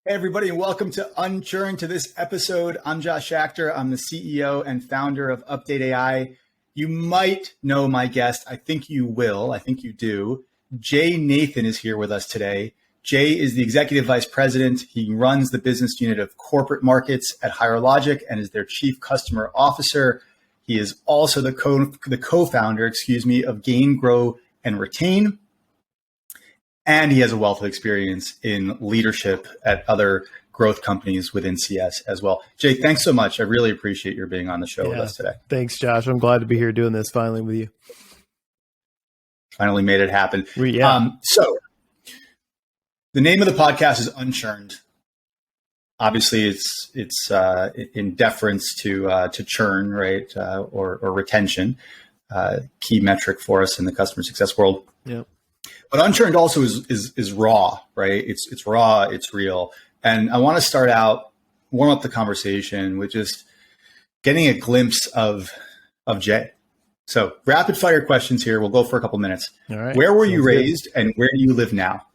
Hey, everybody, and welcome to Unchurned. To this episode, I'm Josh Schachter. I'm the CEO and founder of UpdateAI. You might know my guest. I think you will. I think you do. Jay Nathan is here with us today. Jay is the executive vice president. He runs the business unit of corporate markets at HireLogic and is their chief customer officer. He is also the co-founder, of Gain, Grow, and Retain. And he has a wealth of experience in leadership at other growth companies within CS as well. Jay, thanks so much. I really appreciate your being on the show with us today. Thanks, Josh. I'm glad to be here doing this finally with you. Finally made it happen. Yeah. So the name of the podcast is Unchurned. Obviously, it's in deference to churn, right, or retention, key metric for us in the customer success world. Yeah. But Unchurned also is raw, right? It's raw, it's real. And I want to warm up the conversation with just getting a glimpse of Jay. So rapid fire questions here. We'll go for a couple minutes. All right. Where were you raised and where do you live now?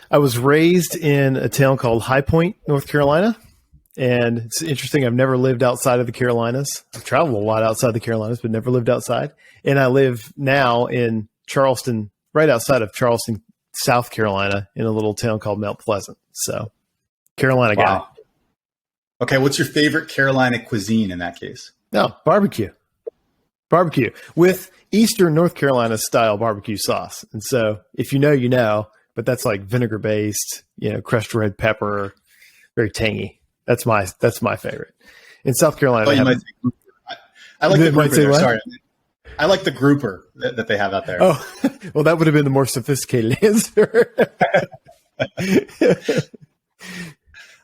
I was raised in a town called High Point, North Carolina. And it's interesting. I've never lived outside of the Carolinas. I've traveled a lot outside the Carolinas, but never lived outside. And I live now in Charleston, right outside of Charleston, South Carolina, in a little town called Mount Pleasant. So, Carolina guy. Wow. Okay, what's your favorite Carolina cuisine in that case? No, barbecue. Barbecue with Eastern North Carolina style barbecue sauce. And so, if you know, you know, but that's like vinegar based, crushed red pepper, very tangy. That's my favorite. In South Carolina, I like the grouper there. Sorry. I like the grouper that they have out there. Oh, well, that would have been the more sophisticated answer.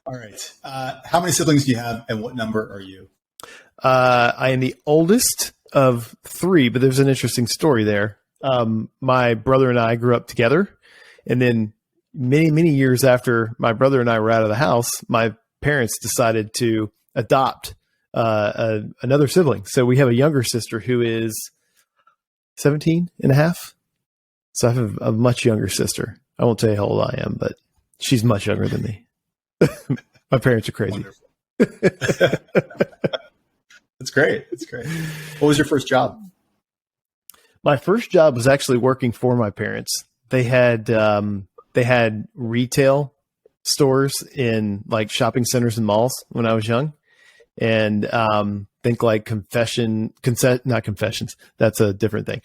All right. How many siblings do you have and what number are you? I am the oldest of three, but there's an interesting story there. My brother and I grew up together. And then many, many years after my brother and I were out of the house, my parents decided to adopt another sibling. So we have a younger sister who is 17 and a half. So I have a much younger sister. I won't tell you how old I am, but she's much younger than me. My parents are crazy. That's great. That's great. What was your first job? My first job was actually working for my parents. They had retail stores in like shopping centers and malls when I was young. And think like not confessions. That's a different thing.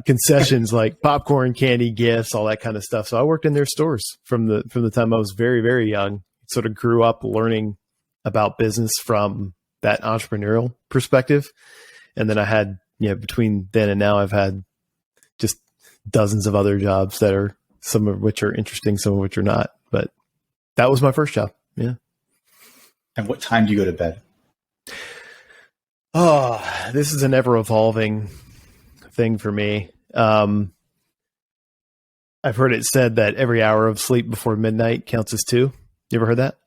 Concessions like popcorn, candy, gifts, all that kind of stuff. So I worked in their stores from the time I was very, very young. Sort of grew up learning about business from that entrepreneurial perspective. And then I had, between then and now, I've had just dozens of other jobs that are, some of which are interesting, some of which are not. But that was my first job. Yeah. And what time do you go to bed? Oh, this is an ever evolving thing for me. I've heard it said that every hour of sleep before midnight counts as 2. You ever heard that?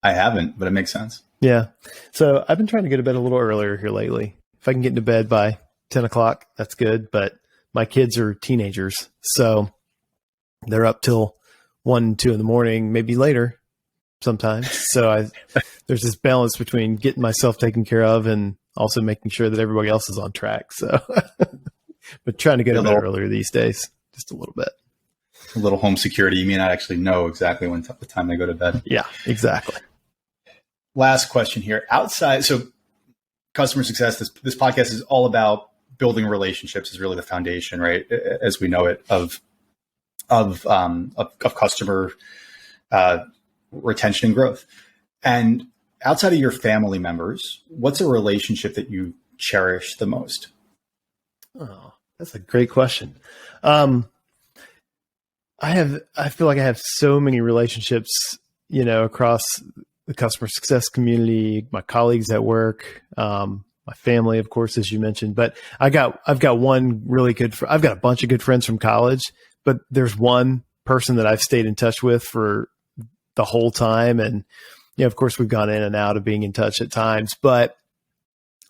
I haven't, but it makes sense. Yeah. So I've been trying to go to bed a little earlier here lately. If I can get into bed by 10 o'clock, that's good. But my kids are teenagers, so they're up till 1, 2 in the morning, maybe later sometimes. So there's this balance between getting myself taken care of and also making sure that everybody else is on track. So, but trying to get to bed earlier these days, just a little bit. A little home security. You may not actually know exactly what time they go to bed. Yeah, exactly. Last question here. So customer success, this podcast is all about building relationships, is really the foundation, right? As we know it, of customer retention and growth. And outside of your family members, what's a relationship that you cherish the most? Oh, that's a great question. I feel like I have so many relationships, across the customer success community, my colleagues at work, my family, of course, as you mentioned. But I've got one really good. I've got a bunch of good friends from college, but there's one person that I've stayed in touch with for the whole time, and of course, we've gone in and out of being in touch at times. But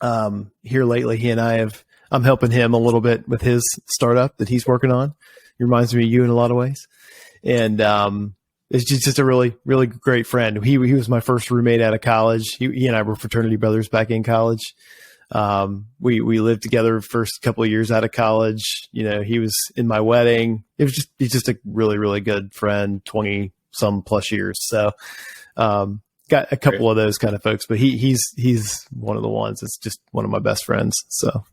here lately, he and I'm helping him a little bit with his startup that he's working on. He reminds me of you in a lot of ways. And is just a really, really great friend. He was my first roommate out of college. He and I were fraternity brothers back in college. We lived together first couple of years out of college. He was in my wedding. He's just a really, really good friend, 20 some plus years. So, got a couple of those kind of folks, but he's one of the ones that's just one of my best friends. So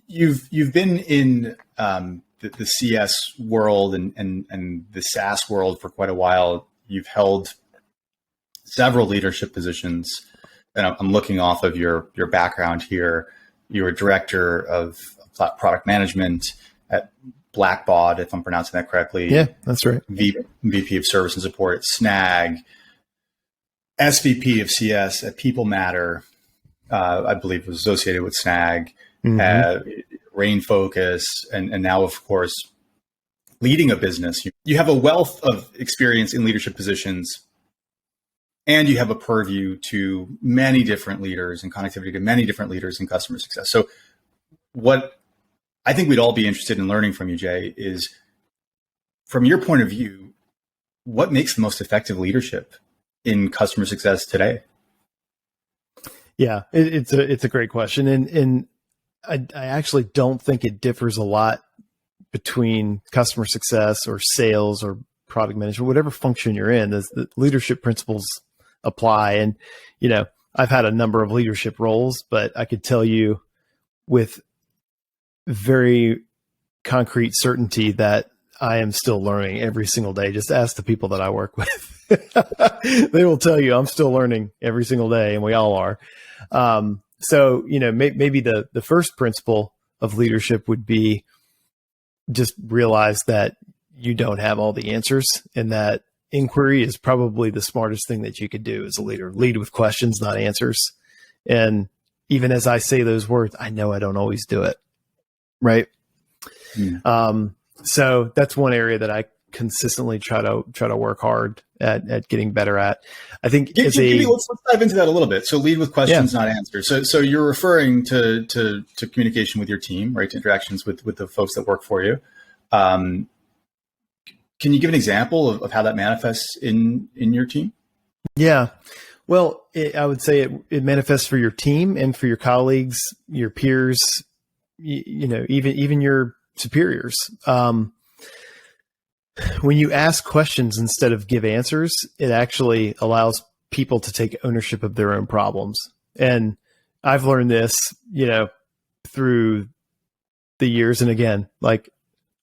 you've been in, the CS world and the SaaS world for quite a while. You've held several leadership positions, and I'm looking off of your background here. You were director of product management at Blackbaud, if I'm pronouncing that correctly. Yeah, that's right. VP of service and support at Snag, SVP of CS at People Matter, I believe was associated with Snag. Rain Focus, and now, of course, leading a business. You have a wealth of experience in leadership positions, and you have a purview to many different leaders and connectivity to many different leaders in customer success. So what I think we'd all be interested in learning from you, Jay, is from your point of view, what makes the most effective leadership in customer success today? Yeah, it's a great question. And I actually don't think it differs a lot between customer success or sales or product management, whatever function you're in. The leadership principles apply. And, I've had a number of leadership roles, but I could tell you with very concrete certainty that I am still learning every single day. Just ask the people that I work with. They will tell you I'm still learning every single day, and we all are. So, maybe the first principle of leadership would be just realize that you don't have all the answers, and that inquiry is probably the smartest thing that you could do as a leader. Lead with questions, not answers. And even as I say those words, I know I don't always do it. Right. So that's one area that I consistently try to work hard at getting better at. I think let's dive into that a little bit. So lead with questions, not answers. So you're referring to communication with your team, right? To interactions with the folks that work for you. Can you give an example of how that manifests in your team? Yeah. Well, I would say it manifests for your team and for your colleagues, your peers, even your superiors. When you ask questions instead of give answers, it actually allows people to take ownership of their own problems. And I've learned this, through the years. And again,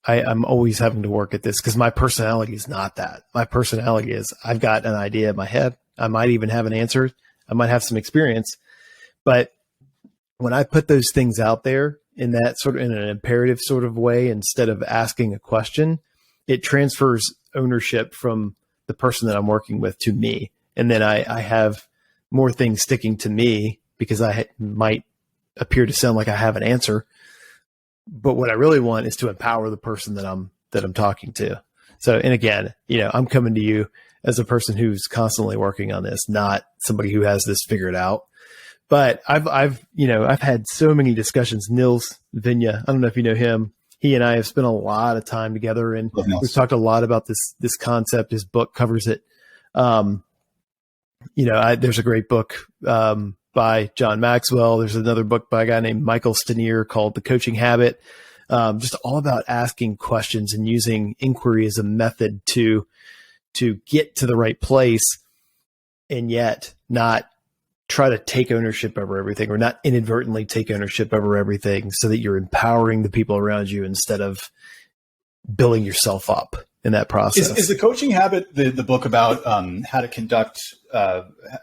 I'm always having to work at this because my personality is not that. My personality is I've got an idea in my head. I might even have an answer. I might have some experience. But when I put those things out there in an imperative sort of way, instead of asking a question, it transfers ownership from the person that I'm working with to me. And then I have more things sticking to me because I might appear to sound like I have an answer. But what I really want is to empower the person that I'm talking to. So, and again, I'm coming to you as a person who's constantly working on this, not somebody who has this figured out. But I've had so many discussions. Nils Vinya, I don't know if you know him. He and I have spent a lot of time together, and we've talked a lot about this concept. His book covers it. There's a great book by John Maxwell. There's another book by a guy named Michael Stanier called The Coaching Habit. Just all about asking questions and using inquiry as a method to get to the right place, and yet not try to take ownership over everything, or not inadvertently take ownership over everything, so that you're empowering the people around you instead of building yourself up in that process. Is the Coaching Habit the book about how to conduct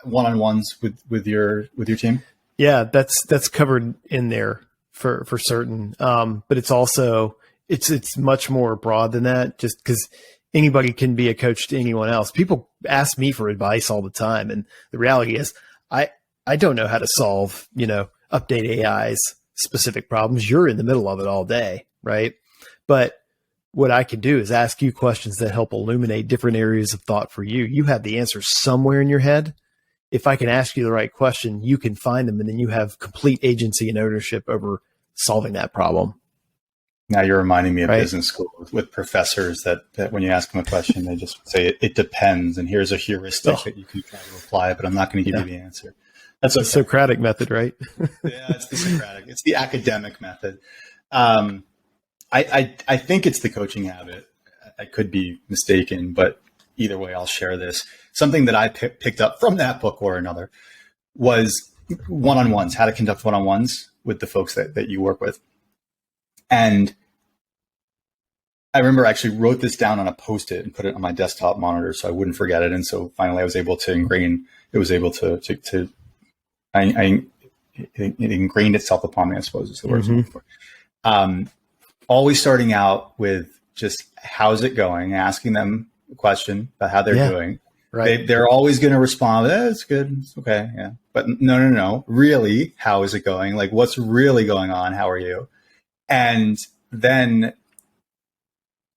one-on-ones with your team? Yeah, that's covered in there for certain. But it's also it's much more broad than that, just because anybody can be a coach to anyone else. People ask me for advice all the time, and the reality is I don't know how to solve, UpdateAI's specific problems. You're in the middle of it all day, right? But what I can do is ask you questions that help illuminate different areas of thought for you. You have the answers somewhere in your head. If I can ask you the right question, you can find them, and then you have complete agency and ownership over solving that problem. Now you're reminding me of right? business school with professors that when you ask them a question, they just say it depends, and here's a heuristic that you can try to apply, but I'm not going to give you the answer. That's okay. The Socratic method, right? Yeah, it's the Socratic. It's the academic method. I think it's the coaching habit. I could be mistaken, but either way, I'll share this. Something that I picked up from that book or another was one-on-ones, how to conduct one-on-ones with the folks that you work with. And I remember I actually wrote this down on a Post-it and put it on my desktop monitor so I wouldn't forget it. And so finally I was able to ingrain, it ingrained itself upon me, I suppose is the word I'm looking for. Always starting out with just, how's it going? Asking them a question about how they're doing. Right. They're always going to respond, it's good, it's okay, yeah. But no. Really, how is it going? Like, what's really going on? How are you? And then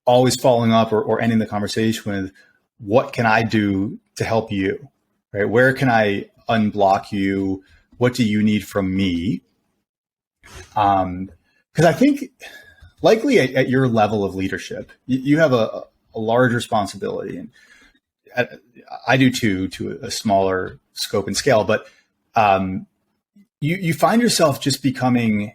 always following up or ending the conversation with, what can I do to help you? Right? Where can I unblock you? What do you need from me? Because I think likely at your level of leadership, you have a large responsibility, and I do too, to a smaller scope and scale. But you find yourself just becoming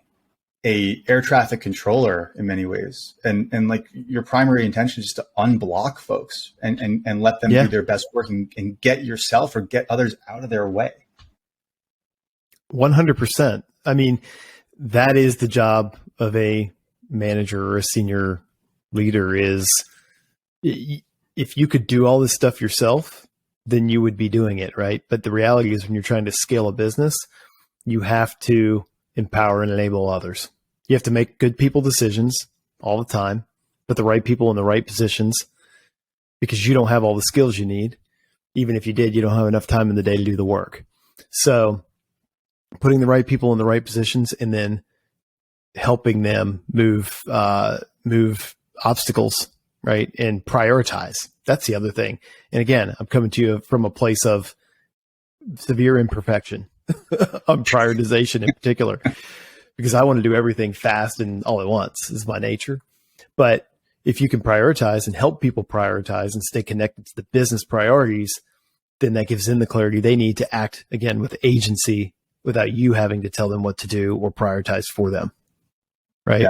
a air traffic controller in many ways, and like your primary intention is to unblock folks and let them do their best work and get yourself or get others out of their way. 100%. I mean, that is the job of a manager or a senior leader. Is if you could do all this stuff yourself, then you would be doing it, right? But the reality is, when you're trying to scale a business, you have to empower and enable others. You have to make good people decisions all the time, put the right people in the right positions, because you don't have all the skills you need. Even if you did, you don't have enough time in the day to do the work. So putting the right people in the right positions and then helping them move obstacles, right? And prioritize. That's the other thing. And again, I'm coming to you from a place of severe imperfection on prioritization in particular, because I want to do everything fast and all at once is my nature. But if you can prioritize and help people prioritize and stay connected to the business priorities, then that gives them the clarity they need to act, again, with agency without you having to tell them what to do or prioritize for them. Right?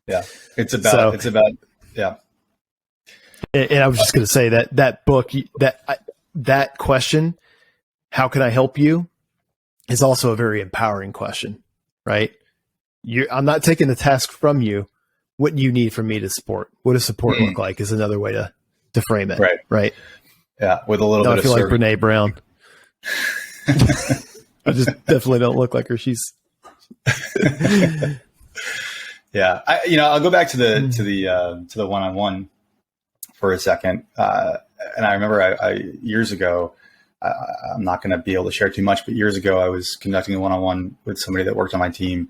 Yeah. It's about. And I was just going to say that book, that question, how can I help you, is also a very empowering question, right? I'm not taking the task from you. What do you need from me to support? What does support look like is another way to frame it. Right. Yeah. With a little bit I feel of like Brene Brown. I just definitely don't look like her. She's yeah. I'll go back to the one-on-one for a second. And I remember years ago, I'm not going to be able to share too much, but years ago I was conducting a one-on-one with somebody that worked on my team.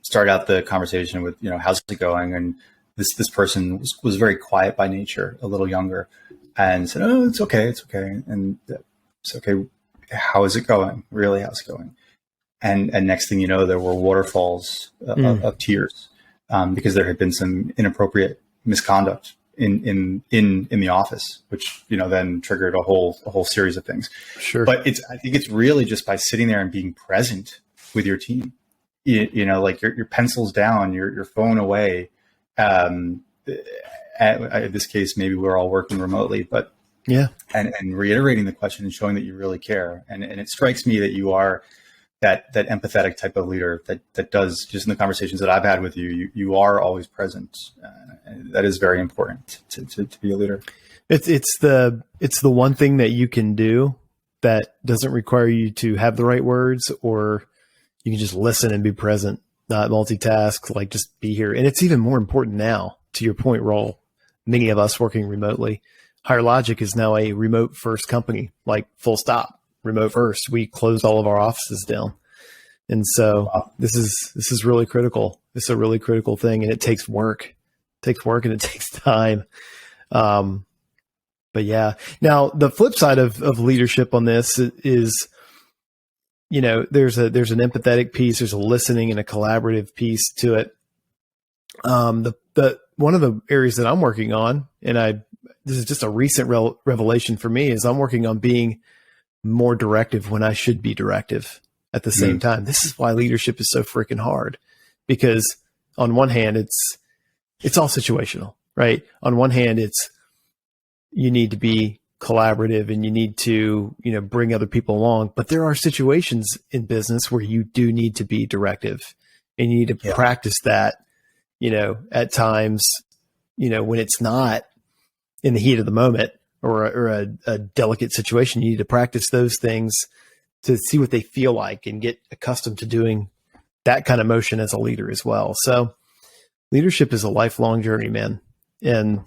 Started out the conversation with, how's it going? And this person was very quiet by nature, a little younger, and said, oh, it's okay. And it's okay. How is it going? Really, how's it going? And next thing you know, there were waterfalls of tears because there had been some inappropriate misconduct in the office, which, then triggered a whole series of things. Sure. But I think it's really just by sitting there and being present with your team. Like your pencils down, your phone away. In this case, maybe we're all working remotely, but and reiterating the question and showing that you really care. And it strikes me that you are that empathetic type of leader that does, just in the conversations that I've had with you, you are always present. That is very important to be a leader. It's the one thing that you can do that doesn't require you to have the right words, or you can just listen and be present, not multitask, like just be here. And it's even more important now, to your point, Roll. Many of us working remotely. Higher Logic is now a remote first company, like full stop, remote first. We closed all of our offices down. And so this is really critical. It's a really critical thing, and it takes work. It takes work and it takes time. But yeah. Now the flip side of leadership on this is, there's an empathetic piece, there's a listening and a collaborative piece to it. The one of the areas that I'm working on, and this is just a recent revelation for me, is I'm working on being more directive when I should be directive at the same time. This is why leadership is so freaking hard, because on one hand, it's all situational, right? On one hand, you need to be collaborative and you need to, bring other people along, but there are situations in business where you do need to be directive, and you need to practice that, at times, when it's not in the heat of the moment or a delicate situation. You need to practice those things to see what they feel like and get accustomed to doing that kind of motion as a leader as well. So leadership is a lifelong journey, man. And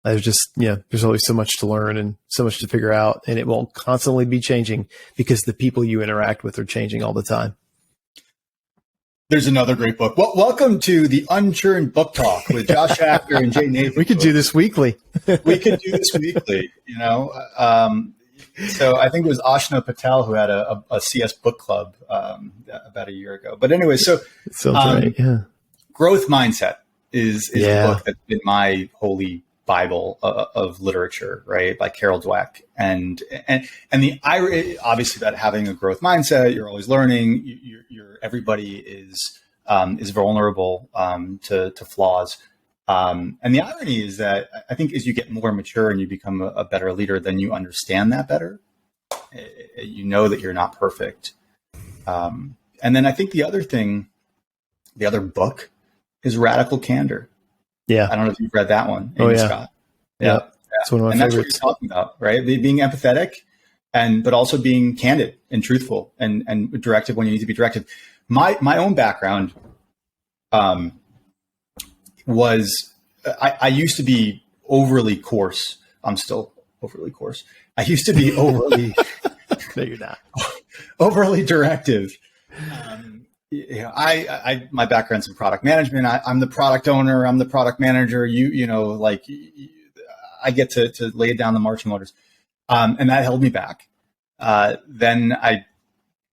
there's always so much to learn and so much to figure out, and it will constantly be changing because the people you interact with are changing all the time. There's another great book. Well, welcome to the Unchurned Book Talk with Josh Schachter and Jay Nathan. We could do this weekly. We could do this weekly, So I think it was Ashna Patel who had a CS book club about a year ago. But anyway, right. Yeah. Growth Mindset is a book that's been my holy Bible of literature, right? By Carol Dweck. And the obviously about having a growth mindset, you're always learning. Everybody is vulnerable to flaws. And the irony is that I think as you get more mature and you become a better leader, then you understand that better. You know that you're not perfect. And then I think the other book is Radical Candor. Yeah. I don't know if you've read that one. Amy Scott. Yeah. It's one of my favorites. That's what you're talking about, right? Being empathetic but also being candid and truthful and directive when you need to be directive. My own background was I used to be overly coarse. I'm still overly coarse. I used to be overly no, you're not. Overly directive. My background's in product management. I'm the product owner. I'm the product manager. I get to lay down the marching orders. And that held me back. Then I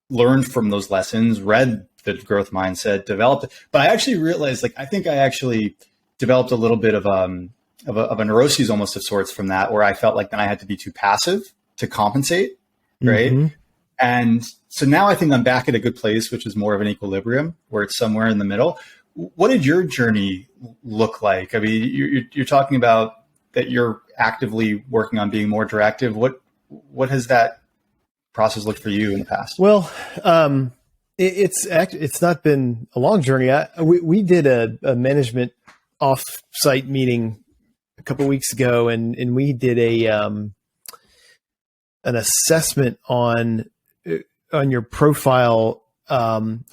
learned from those lessons, read the growth mindset, developed it. But I actually realized, I think I actually developed a little bit of a neuroses almost of sorts from that, where I felt like then I had to be too passive to compensate. Right. Mm-hmm. And so now I think I'm back at a good place, which is more of an equilibrium where it's somewhere in the middle. What did your journey look like? I mean, you're talking about that you're actively working on being more directive. What has that process looked for you in the past? Well, it's not been a long journey. We did a management off-site meeting a couple of weeks ago, and we did an assessment on your profile, on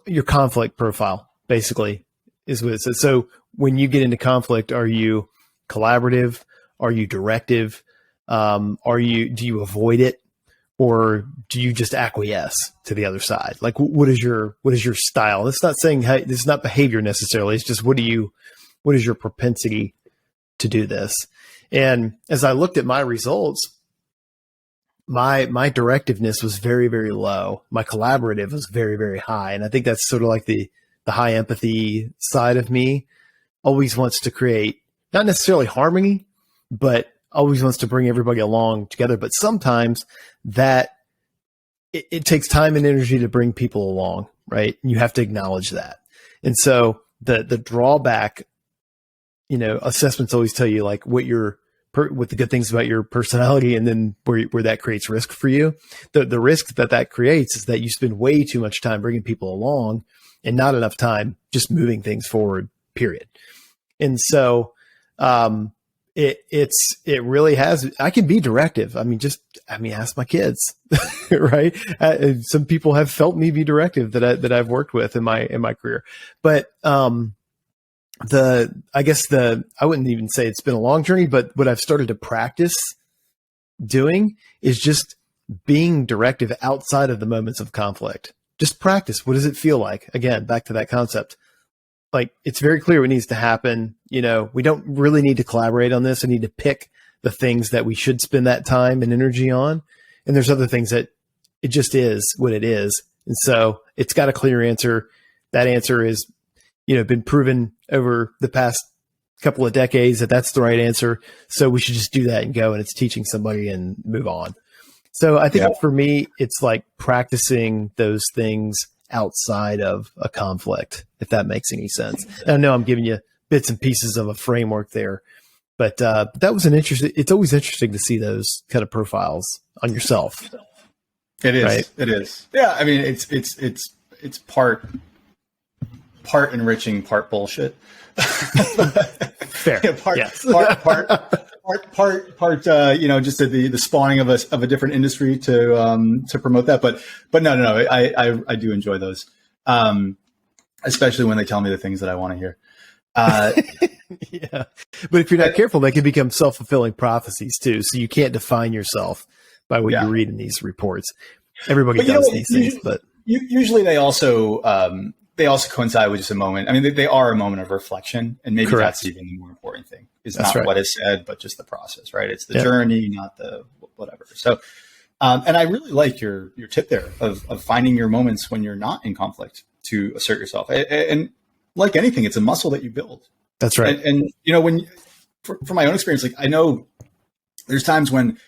your conflict profile, basically, is what it says. So when you get into conflict, are you collaborative? Are you directive? Do you avoid it, or do you just acquiesce to the other side? What is your style? That's not saying this is not behavior necessarily. It's just what is your propensity to do this? And as I looked at my results, my directiveness was very, very low. My collaborative was very, very high. And I think that's sort of like the high empathy side of me always wants to create, not necessarily harmony, but always wants to bring everybody along together. But sometimes that it takes time and energy to bring people along, right? And you have to acknowledge that. And so the drawback, assessments always tell you what the good things about your personality, and then where that creates risk for you. The risk that creates is that you spend way too much time bringing people along and not enough time just moving things forward, period. And so it really has, I can be directive. Ask my kids, right? Some people have felt me be directive that I've worked with in my career, but I wouldn't even say it's been a long journey, but what I've started to practice doing is just being directive outside of the moments of conflict. Just practice. What does it feel like? Again, back to that concept. It's very clear what needs to happen. We don't really need to collaborate on this. I need to pick the things that we should spend that time and energy on. And there's other things that it just is what it is. And so it's got a clear answer. That answer is been proven over the past couple of decades that that's the right answer. So we should just do that and go, and it's teaching somebody and move on. So I think for me, it's like practicing those things outside of a conflict, if that makes any sense. And I know I'm giving you bits and pieces of a framework there, but that was it's always interesting to see those kind of profiles on yourself. It is. Right? It is. Yeah. I mean, it's part enriching, part bullshit. Fair. Yeah, part, just the spawning of a different industry to promote that. But no, I do enjoy those. Especially when they tell me the things that I want to hear. Yeah. But if you're not careful, they can become self-fulfilling prophecies too. So you can't define yourself by what you read in these reports. Everybody does these things, but usually they also coincide with just a moment. I mean, they are a moment of reflection, and maybe that's even the more important thing. Is not what is said, but just the process, right? It's the journey, not the whatever. So, and I really like your tip there of finding your moments when you're not in conflict to assert yourself. And like anything, it's a muscle that you build. That's right. And when from my own experience, like I know there's times when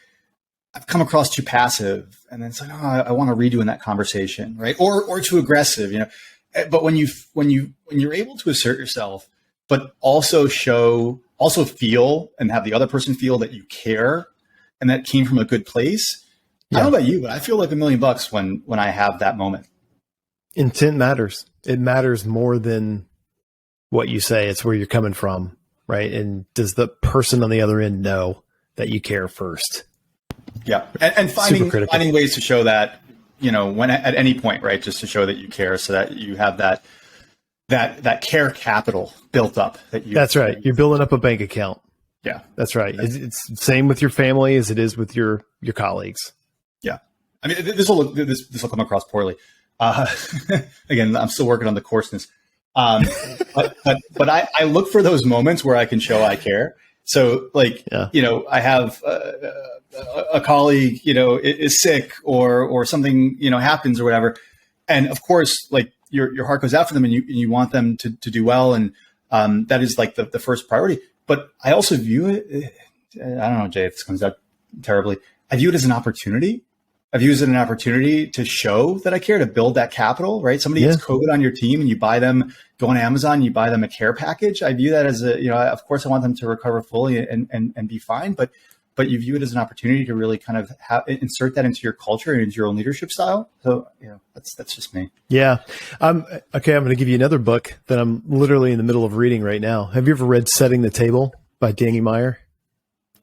I've come across too passive, and then it's like, oh, I want to redo in that conversation, right? Or too aggressive, But when you're able to assert yourself, but also feel and have the other person feel that you care and that came from a good place. I don't know about you, but I feel like $1 million when I have that moment. Intent matters. It matters more than what you say. It's where you're coming from, right? And does the person on the other end know that you care first? Yeah. And finding ways to show that, when at any point, right? Just to show that you care, so that you have that care capital built up. That's right. You're building up a bank account. Yeah, that's right. It's the same with your family as it is with your colleagues. Yeah. I mean, this will come across poorly. Again, I'm still working on the coarseness. But I look for those moments where I can show I care. So I have a colleague, is sick or something, happens or whatever. And of course, like your heart goes out for them, and you want them to do well. And that is like the first priority. But I also view it, I don't know, Jay, if this comes out terribly, I view it as an opportunity. I've used it as an opportunity to show that I care, to build that capital, right? Somebody gets COVID on your team and you buy them, go on Amazon, you buy them a care package. I view that as of course I want them to recover fully and be fine, but you view it as an opportunity to really kind of insert that into your culture and into your own leadership style. So, that's just me. Yeah. Okay. I'm going to give you another book that I'm literally in the middle of reading right now. Have you ever read Setting the Table by Danny Meyer?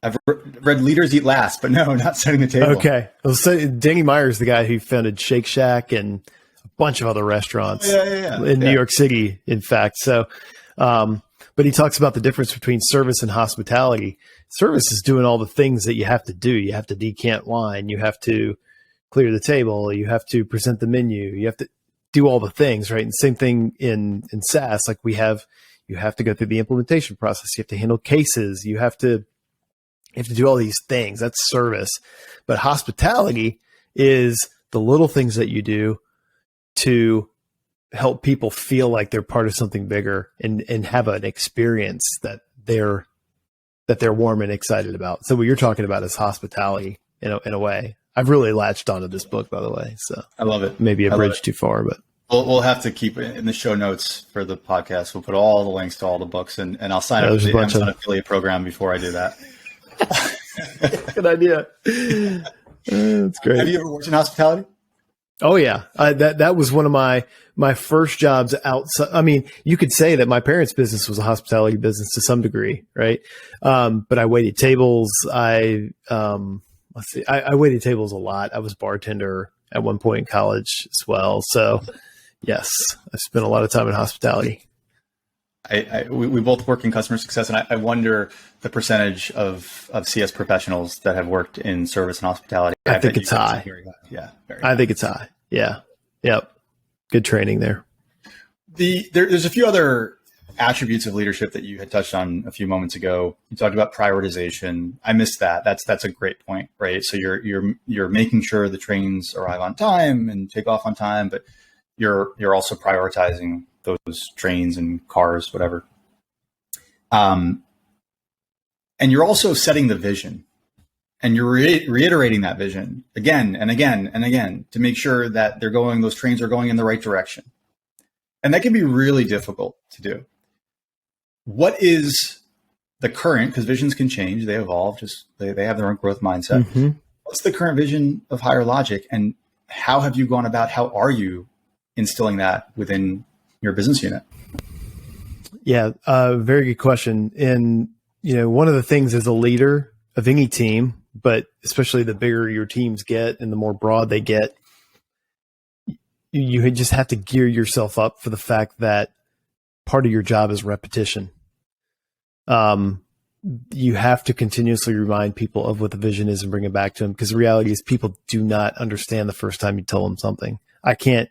I've read Leaders Eat Last, but no, not Setting the Table. Okay. Well, so Danny Meyer is the guy who founded Shake Shack and a bunch of other restaurants in New York City, in fact. So, but he talks about the difference between service and hospitality. Service is doing all the things that you have to do. You have to decant wine. You have to clear the table. You have to present the menu. You have to do all the things, right? And same thing in SaaS. Like you have to go through the implementation process. You have to handle cases. You have to do all these things. That's service. But hospitality is the little things that you do to help people feel like they're part of something bigger and have an experience that they're warm and excited about. So what you're talking about is hospitality in a way. I've really latched onto this book, by the way. So I love it. Maybe a bridge too far, but we'll have to keep it in the show notes for the podcast. We'll put all the links to all the books, and I'll sign up for the Amazon affiliate program before I do that. Good idea. That's great. Have you ever worked in hospitality? Oh yeah. That was one of my first jobs outside. I mean, you could say that my parents' business was a hospitality business to some degree, right? But I waited tables. I waited tables a lot. I was bartender at one point in college as well. So yes, I've spent a lot of time in hospitality. We both work in customer success, and I wonder the percentage of CS professionals that have worked in service and hospitality. I think it's high. Yeah, I think it's high. Yeah. Yep. Good training there. There's a few other attributes of leadership that you had touched on a few moments ago. You talked about prioritization. I missed that. That's a great point, right? So you're making sure the trains arrive on time and take off on time, but you're also prioritizing those trains and cars, whatever. And you're also setting the vision, and you're reiterating that vision again and again and again to make sure that those trains are going in the right direction. And that can be really difficult to do. What is the current, because visions can change, they evolve, they have their own growth mindset. Mm-hmm. What's the current vision of Higher Logic, and how have you gone about, how are you instilling that within your business unit? Yeah, very good question. And, one of the things as a leader of any team, but especially the bigger your teams get and the more broad they get, you just have to gear yourself up for the fact that part of your job is repetition. You have to continuously remind people of what the vision is and bring it back to them, because the reality is people do not understand the first time you tell them something. I can't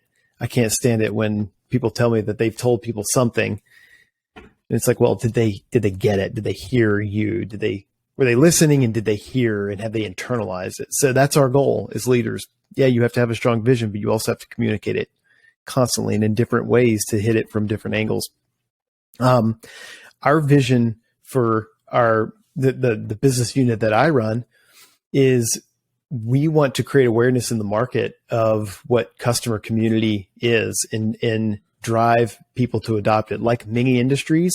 stand it when people tell me that they've told people something, and it's like, well, did they get it? Did they hear you? Were they listening, and did they hear, and have they internalized it? So that's our goal as leaders. Yeah, you have to have a strong vision, but you also have to communicate it constantly and in different ways to hit it from different angles. Our vision for the business unit that I run is we want to create awareness in the market of what customer community is and drive people to adopt it. Like many industries,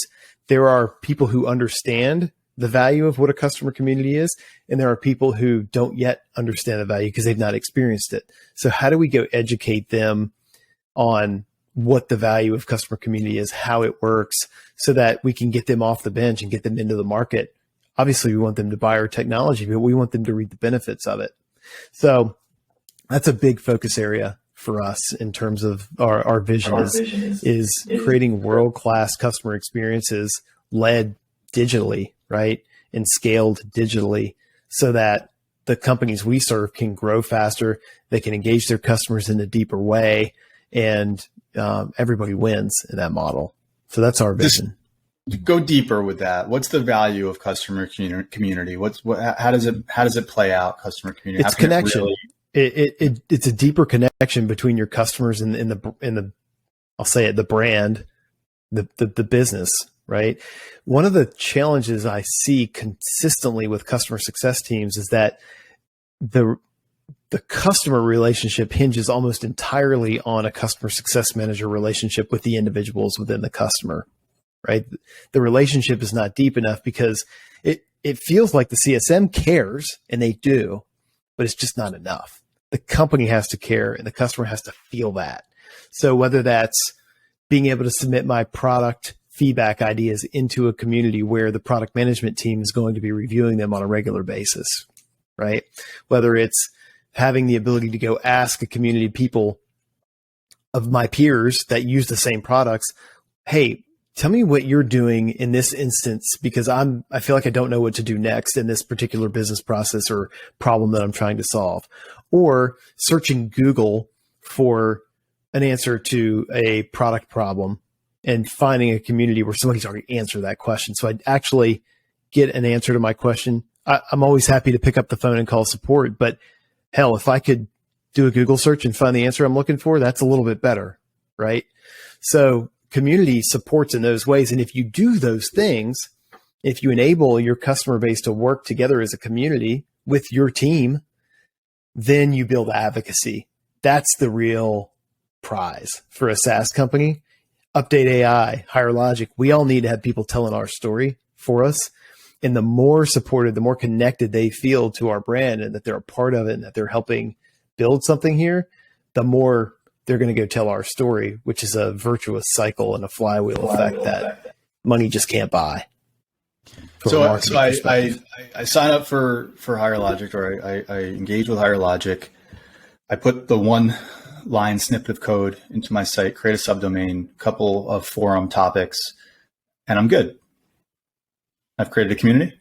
there are people who understand the value of what a customer community is, and there are people who don't yet understand the value because they've not experienced it. So how do we go educate them on what the value of customer community is, how it works, so that we can get them off the bench and get them into the market? Obviously, we want them to buy our technology, but we want them to reap the benefits of it. So that's a big focus area for us in terms of our vision is creating world-class customer experiences led digitally, right? And scaled digitally, so that the companies we serve can grow faster, they can engage their customers in a deeper way, and everybody wins in that model. So that's our vision. Go deeper with that. What's the value of customer community? How does it play out? Customer community. It's connection. It's a deeper connection between your customers and the I'll say it, the brand, the business, right? One of the challenges I see consistently with customer success teams is that the customer relationship hinges almost entirely on a customer success manager relationship with the individuals within the customer, right? The relationship is not deep enough because it feels like the CSM cares, and they do, but it's just not enough. The company has to care, and the customer has to feel that. So whether that's being able to submit my product feedback ideas into a community where the product management team is going to be reviewing them on a regular basis, right? Whether it's having the ability to go ask a community of people of my peers that use the same products, hey, tell me what you're doing in this instance, because I feel like I don't know what to do next in this particular business process or problem that I'm trying to solve. Or searching Google for an answer to a product problem and finding a community where somebody's already answered that question. So I'd actually get an answer to my question. I'm always happy to pick up the phone and call support, but hell, if I could do a Google search and find the answer I'm looking for, that's a little bit better, right? So community supports in those ways. And if you do those things, if you enable your customer base to work together as a community with your team, then you build advocacy. That's the real prize for a SaaS company. UpdateAI, Higher Logic, we all need to have people telling our story for us. And the more supported, the more connected they feel to our brand and that they're a part of it and that they're helping build something here, the more they're going to go tell our story, which is a virtuous cycle and a flywheel effect that money just can't buy. So I sign up for Higher Logic, or I engage with Higher Logic. I put the one line snippet of code into my site, create a subdomain, couple of forum topics, and I'm good. I've created a community.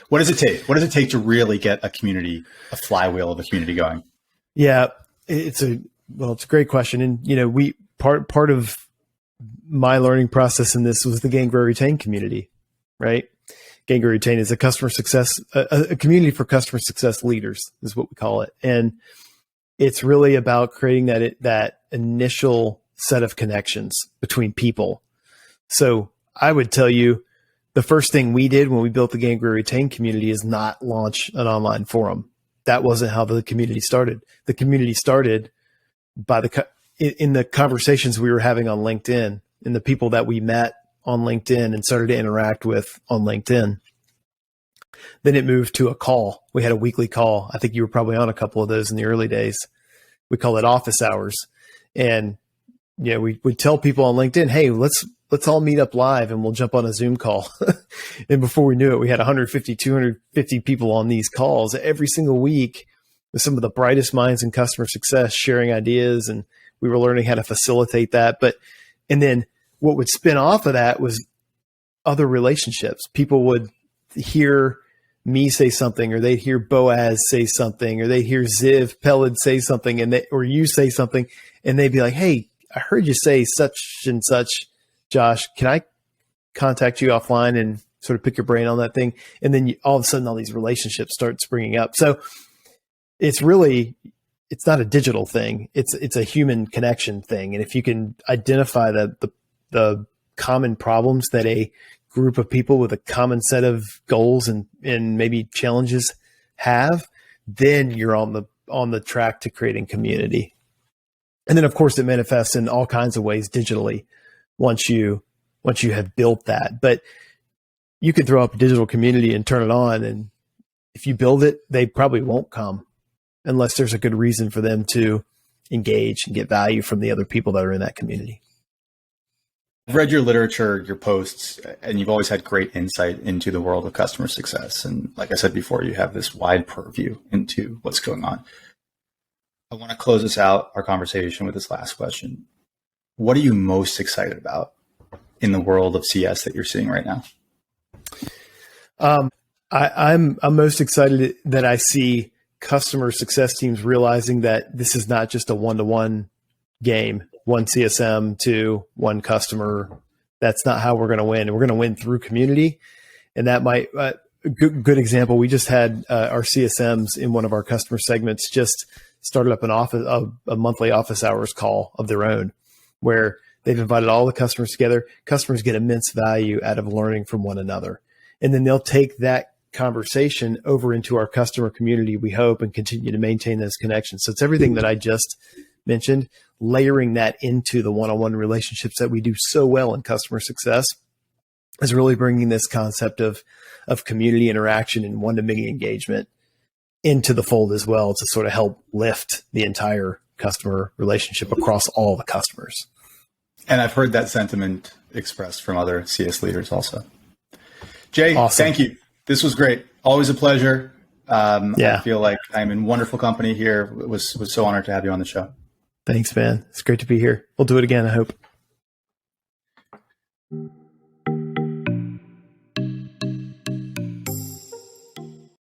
What does it take? What does it take to really get a community, a flywheel of a community going? Yeah, it's a great question. And, we part of my learning process in this was the Gain, Grow, Retain community, right? Gain, Grow, Retain is a customer success, a community for customer success leaders is what we call it. And it's really about creating that initial set of connections between people. So I would tell you the first thing we did when we built the Gain Grow Retain community is not launch an online forum. That wasn't how the community started. The community started by in the conversations we were having on LinkedIn and the people that we met on LinkedIn and started to interact with on LinkedIn. Then it moved to a call. We had a weekly call. I think you were probably on a couple of those in the early days. We call it office hours. And we would tell people on LinkedIn, hey, let's all meet up live and we'll jump on a Zoom call. And before we knew it, we had 150, 250 people on these calls every single week with some of the brightest minds in customer success sharing ideas. And we were learning how to facilitate that. And then what would spin off of that was other relationships. People would hear me say something, or they'd hear Boaz say something, or they'd hear Ziv Peled say something, or you say something, and they'd be like, hey, I heard you say such and such, Josh, can I contact you offline and sort of pick your brain on that thing? And then all of a sudden, all these relationships start springing up. So it's not a digital thing. It's a human connection thing. And if you can identify the common problems that a group of people with a common set of goals and maybe challenges have, then you're on the track to creating community. And then of course it manifests in all kinds of ways digitally once you have built that. But you could throw up a digital community and turn it on, and if you build it, they probably won't come unless there's a good reason for them to engage and get value from the other people that are in that community. I've read your literature, your posts, and you've always had great insight into the world of customer success. And like I said before, you have this wide purview into what's going on. I want to close this out, our conversation, with this last question. What are you most excited about in the world of CS that you're seeing right now? I'm most excited that I see customer success teams realizing that this is not just a one-to-one game, one CSM to one customer. That's not how we're going to win. And we're going to win through community. And that might, good example. We just had our CSMs in one of our customer segments just started up a monthly office hours call of their own, where they've invited all the customers together. Customers get immense value out of learning from one another. And then they'll take that conversation over into our customer community, we hope, and continue to maintain those connections. So it's everything that I just mentioned, layering that into the one-on-one relationships that we do so well in customer success, is really bringing this concept of community interaction and one-to-many engagement into the fold as well, to sort of help lift the entire customer relationship across all the customers. And I've heard that sentiment expressed from other CS leaders also. Jay, Awesome. Thank you. This was great. Always a pleasure. Yeah. I feel like I'm in wonderful company here. It was so honored to have you on the show. Thanks, man. It's great to be here. We'll do it again, I hope.